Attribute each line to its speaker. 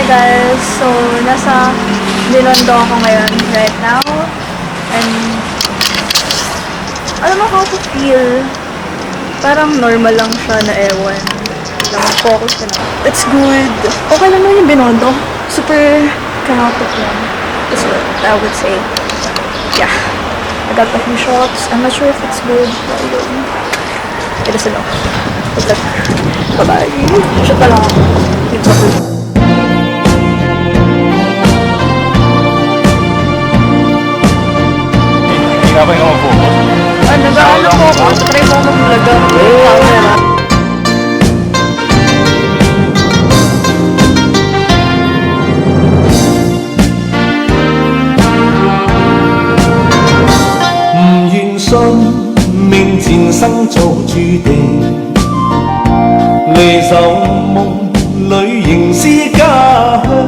Speaker 1: guys, so nasa Binondo ako ngayon right now. And alam mo how to feel. Parang normal lang siya na ewan. Focus ka na. It's good. Okay lang naman yung Binondo. Super chaotic lang. That's what I would say. Yeah. I got a few shots. I'm not sure if it's good. But I don't know. It is enough. Good luck. Bye-bye. Shot na lang ako. Keep up with me.
Speaker 2: Hindi ka ba yung mag-focus?
Speaker 1: Nag-ano po ako. Try mo ako mag-vlog.
Speaker 3: 唔願信命前生做注定，